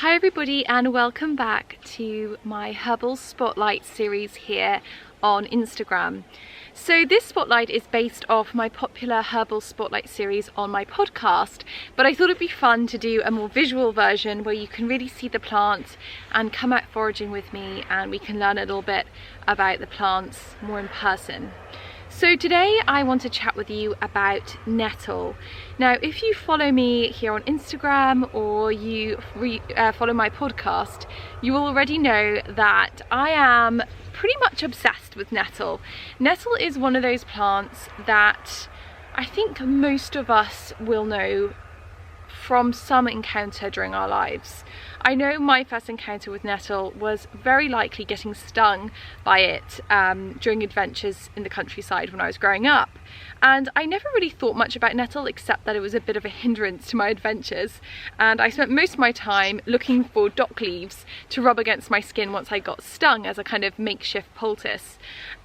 Hi everybody, and welcome back to my Herbal Spotlight series here on Instagram. So this spotlight is based off my popular Herbal Spotlight series on my podcast, but I thought it'd be fun to do a more visual version where you can really see the plants and come out foraging with me and we can learn a little bit about the plants more in person. So today I want to chat with you about nettle. Now, if you follow me here on Instagram or you follow my podcast, you will already know that I am pretty much obsessed with nettle. Nettle is one of those plants that I think most of us will know from some encounter during our lives. I know my first encounter with nettle was very likely getting stung by it during adventures in the countryside when I was growing up. And I never really thought much about nettle except that it was a bit of a hindrance to my adventures. And I spent most of my time looking for dock leaves to rub against my skin once I got stung as a kind of makeshift poultice.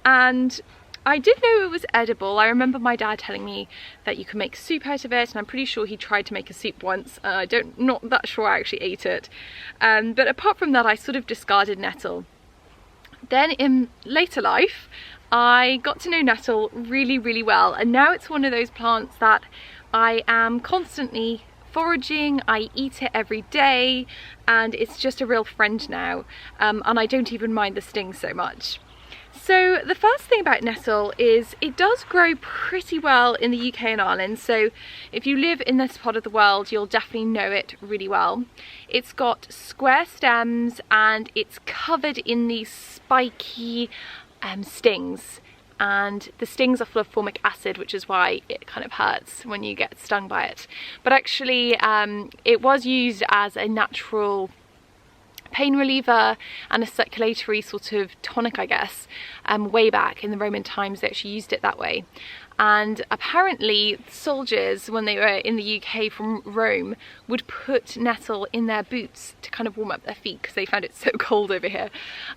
And I did know it was edible. I remember my dad telling me that you can make soup out of it, and I'm pretty sure he tried to make a soup once. Not that sure I actually ate it. But apart from that, I sort of discarded nettle. Then in later life, I got to know nettle really, really well, and now it's one of those plants that I am constantly foraging. I eat it every day, and it's just a real friend now, and I don't even mind the sting so much. So the first thing about nettle is it does grow pretty well in the UK and Ireland, so if you live in this part of the world you'll definitely know it really well. It's got square stems and it's covered in these spiky stings, and the stings are full of formic acid, which is why it kind of hurts when you get stung by it. But actually it was used as a natural pain reliever and a circulatory sort of tonic, I guess, way back in the Roman times they actually used it that way. And apparently soldiers, when they were in the UK from Rome, would put nettle in their boots to kind of warm up their feet because they found it so cold over here.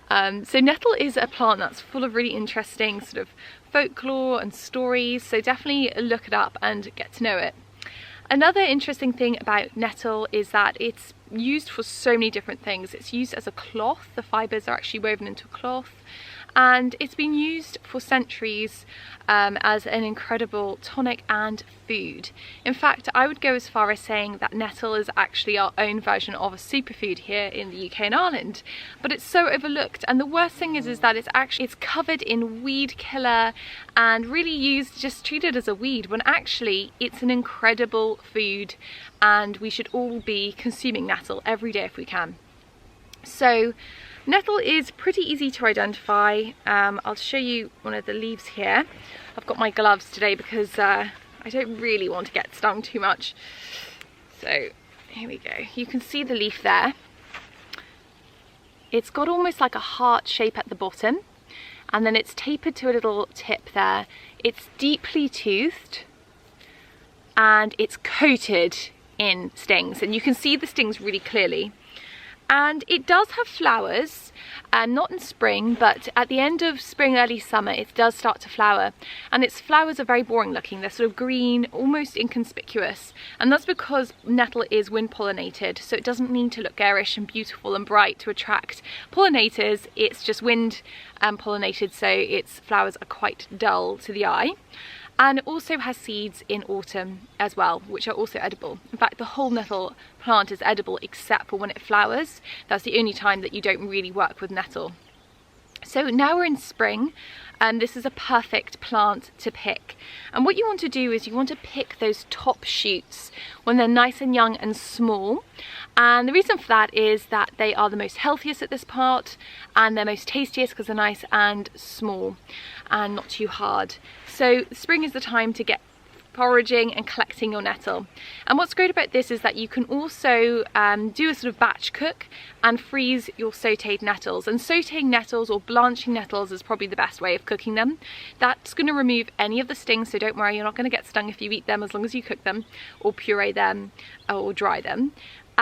So nettle is a plant that's full of really interesting sort of folklore and stories, so definitely look it up and get to know it. Another interesting thing about nettle is that it's used for so many different things. It's used as a cloth. The fibres are actually woven into a cloth, and it's been used for centuries as an incredible tonic and food. In fact, I would go as far as saying that nettle is actually our own version of a superfood here in the UK and Ireland, but it's so overlooked. And the worst thing is that it's covered in weed killer and really used, just treated as a weed, when actually it's an incredible food and we should all be consuming nettle every day if we can. So nettle is pretty easy to identify. I'll show you one of the leaves here. I've got my gloves today because I don't really want to get stung too much. So here we go. You can see the leaf there. It's got almost like a heart shape at the bottom, and then it's tapered to a little tip there. It's deeply toothed and it's coated in stings, and you can see the stings really clearly. And it does have flowers, not in spring, but at the end of spring, early summer, it does start to flower. And its flowers are very boring looking. They're sort of green, almost inconspicuous. And that's because nettle is wind pollinated, so it doesn't need to look garish and beautiful and bright to attract pollinators. It's just wind pollinated, so its flowers are quite dull to the eye. And it also has seeds in autumn as well, which are also edible. In fact, the whole nettle plant is edible except for when it flowers. That's the only time that you don't really work with nettle. So now we're in spring, and this is a perfect plant to pick. And what you want to do is you want to pick those top shoots when they're nice and young and small. And the reason for that is that they are the most healthiest at this part, and they're most tastiest because they're nice and small and not too hard. So spring is the time to get foraging and collecting your nettle. And what's great about this is that you can also do a sort of batch cook and freeze your sauteed nettles. And sauteing nettles or blanching nettles is probably the best way of cooking them. That's going to remove any of the stings, so don't worry, you're not going to get stung if you eat them as long as you cook them or puree them or dry them.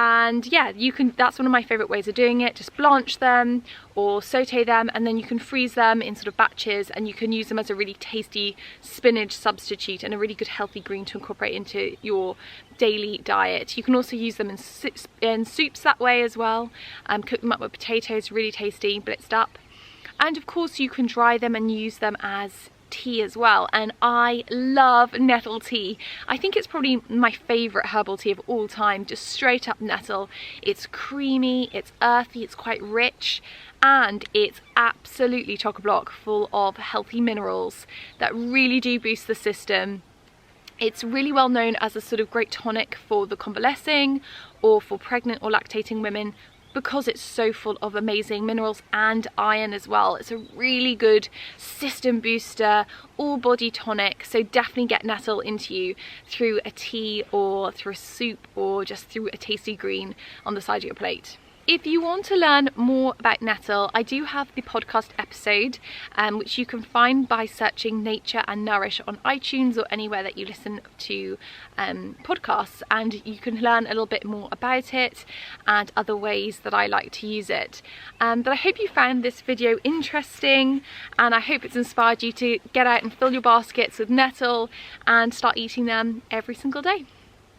And yeah, that's one of my favorite ways of doing it. Just blanch them or saute them, and then you can freeze them in sort of batches, and you can use them as a really tasty spinach substitute and a really good healthy green to incorporate into your daily diet. You can also use them in soups that way as well. Cook them up with potatoes, really tasty, blitzed up. And of course you can dry them and use them as tea as well, and I love nettle tea. I think it's probably my favourite herbal tea of all time. Just straight up nettle. It's creamy, it's earthy, it's quite rich, and it's absolutely chock-a-block full of healthy minerals that really do boost the system. It's really well known as a sort of great tonic for the convalescing or for pregnant or lactating women, because it's so full of amazing minerals and iron as well. It's a really good system booster, all body tonic, so definitely get nettle into you through a tea or through a soup or just through a tasty green on the side of your plate. If you want to learn more about nettle, I do have the podcast episode, which you can find by searching Nature and Nourish on iTunes or anywhere that you listen to podcasts, and you can learn a little bit more about it and other ways that I like to use it. But I hope you found this video interesting, and I hope it's inspired you to get out and fill your baskets with nettle and start eating them every single day.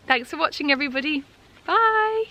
Thanks for watching, everybody. Bye!